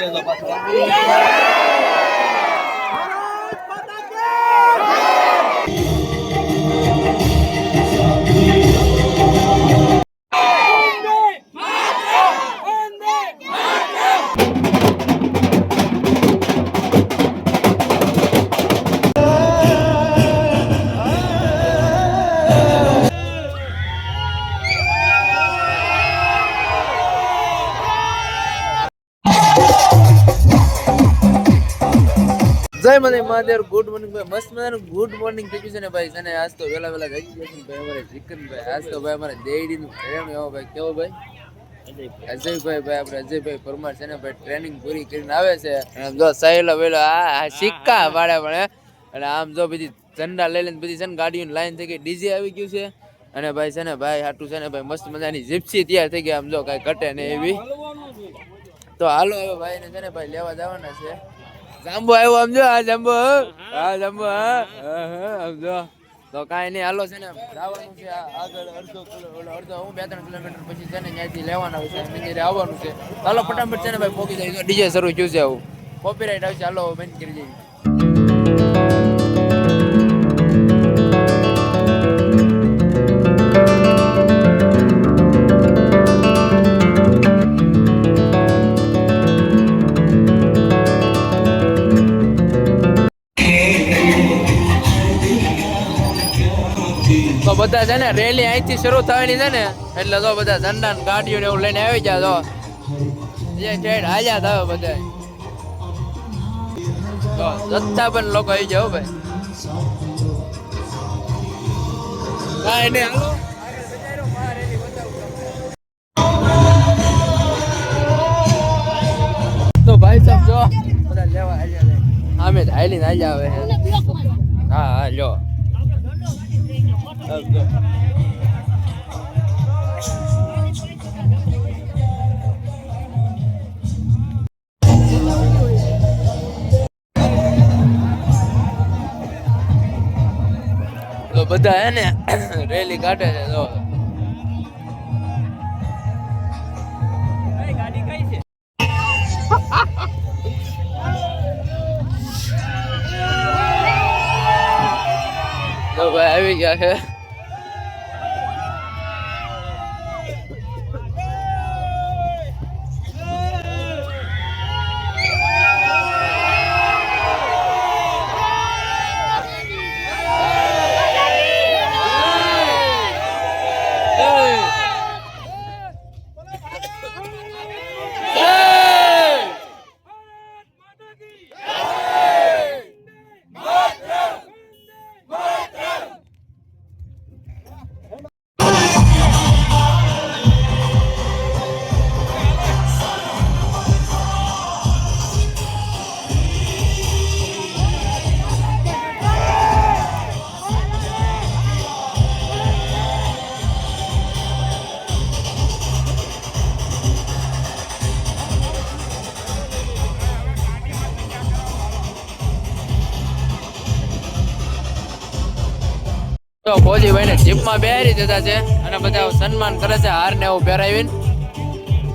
જય મને Mahadev. Good morning ભાઈ. મસ્ત મજાનું ગુડ મોર્નિંગ થઈ ગયું છે ને ભાઈ. અને આજ તો વેલા વેલા જઈ ગયા છે ભાઈ અમારે ચિકન ભાઈ. આજ તો ભાઈ અમારે દેડીનું ઘરેણું એવો ભાઈ. કેવો ભાઈ? અજયભાઈ ભાઈ આપણે અજયભાઈ પરમાર છે ને ભાઈ ટ્રેનિંગ પૂરી કરીને આવે છે. અને જો સહેલો વેલો આ સિક્કા પાડે પણ. અને આમ જો બધી ઝંડા લઈ લઈને બધી છે ને ગાડીઓની લાઈન થઈ ગઈ. ડીજે આવી ગયું છે. અને ભાઈ છે ને ભાઈ હાટું છે ને ભાઈ મસ્ત મજાની જીપ્સી તૈયાર થઈ ગઈ. આમ જો કાંઈ ઘટે ને એવી. તો હાલો હવે ભાઈ ને છે ને ભાઈ લેવા જવાના છે. જાંબુ આવ્યો સમજો. આ જાંબુ હા જાંબુ હા સમજો. તો કાંઈ નહીં હાલો છે ને જવાનું છે આગળ અડધો હું 2-3 કિલોમીટર પછી છે ને ત્યાંથી લેવાના છે. મંદિરે આવવાનું છે. હાલો ફટાફટ છે ને ભાઈ પહોંચી જાય. ડીજે શરૂ થયું છે. આવું કોપીરાઇટ આવશે. હાલો બંધ કરી જઈએ. તો બધા છે ને રેલી અહીંથી શરૂ થવાની છે ને એટલે તો બધા ઝંડા ને ગાડીઓ ને એવું લઈને આવી જાય. તો જે ટ્રેડ હાલ્યા થાય બધા તો જથ્થા પણ લોકો આવી જાય ભાઈ. કાંઈ નહીં હાલો તો ભાઈ સાહેબ જો બધા લેવા હાલ્યા આમે હાલીને હાલ્યા આવે. હા હા લ્યો તો બધા હે ને રેલી કાઢે છે. ગાડી કઈ છે? તો ભાઈ આવી ગયા છે. તો ફોજીભાઈ ને જીપમાં બેહારી દીધા છે અને બધા સન્માન કરે છે. હાર ને એવું પહેરાવીને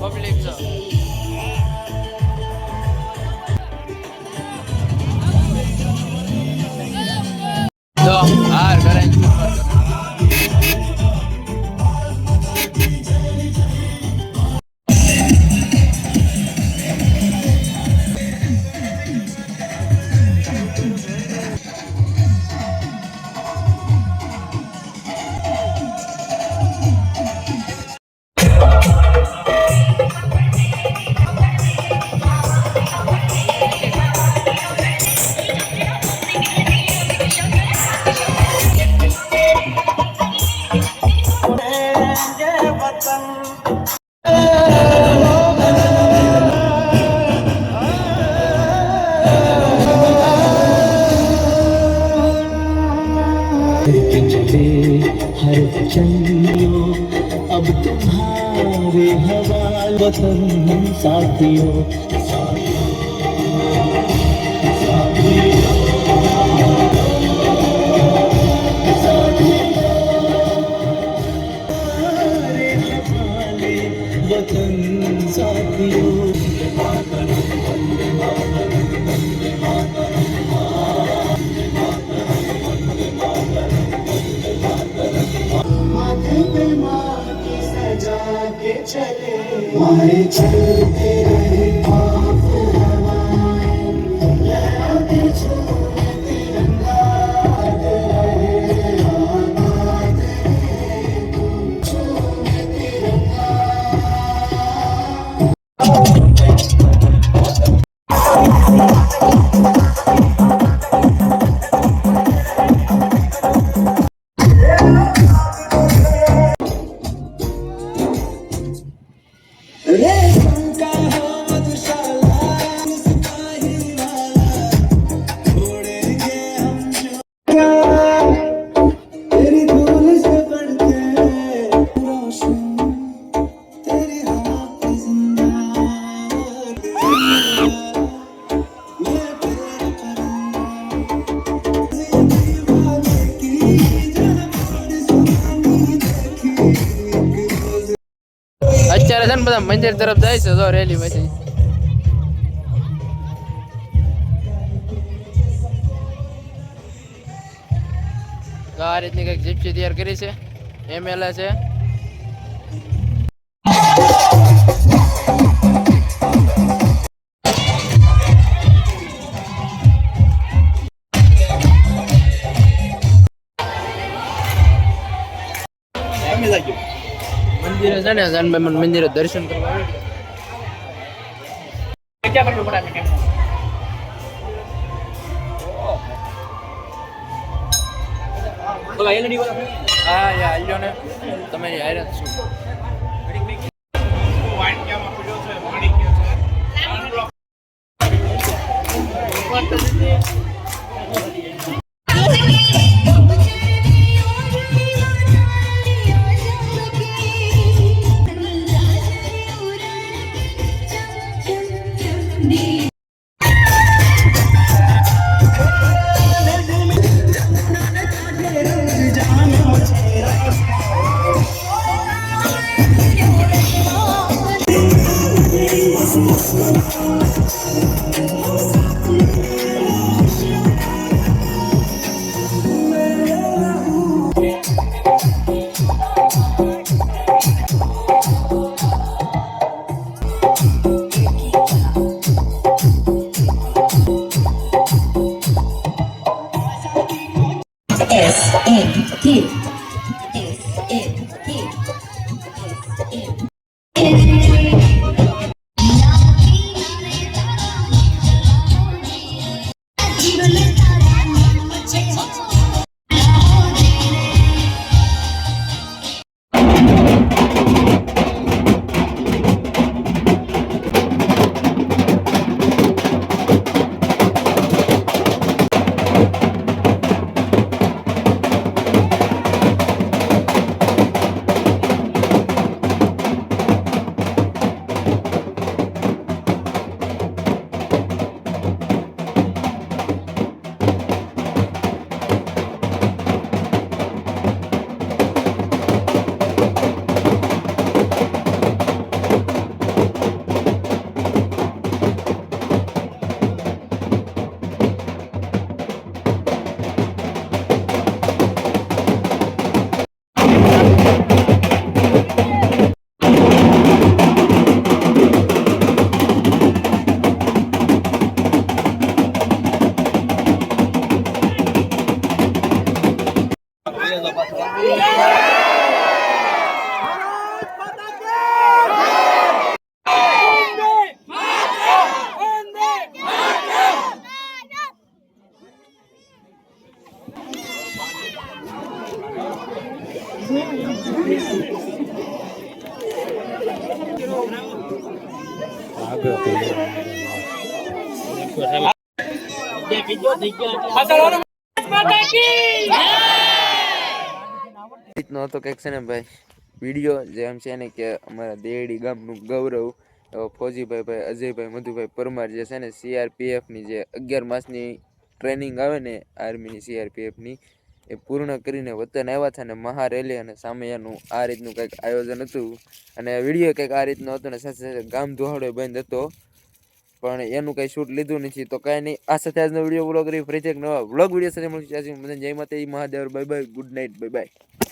પબ્લિક તો હાર કરે. अब तुम्हारे हवाले वतन साथियों वतन साथियों અત્યારે છે ને બધા મંદિર તરફ જાય છે જો રેલી પછી આ રીતની કઈક જીપ્સી તૈયાર કરી છે એમએલએ છે મંદિરે છે ને જાનભાઈ મંદિરે દર્શન કરવા હા યા આલ્યો ને તમે હારે શું રીતનો હતો કંઈક છે ને ભાઈ વિડીયો જેમ છે ને કે અમારા દેડી ગામનું ગૌરવ ફોજીભાઈ અજયભાઈ મધુભાઈ પરમાર જે છે ને સીઆરપીએફની જે 11 માસની ટ્રેનિંગ આવે ને આર્મીની સીઆરપીએફની એ પૂર્ણ કરીને વતન આવ્યા હતા ને મહારેલી અને સામે એનું આ રીતનું કંઈક આયોજન હતું અને વિડીયો કંઈક આ રીતનો હતો ને સાથે સાથે ગામ દોહાડો બંધ હતો પણ એનું કંઈ શૂટ લીધું નથી તો કાંઈ નહીં આ સાથે આજનો વિડીયો વ્લોગ કરી ફરીથી એક નવા વ્લોગ વિડીયો સાથે મળીશું જય માતાજી Mahadev bye bye good night bye bye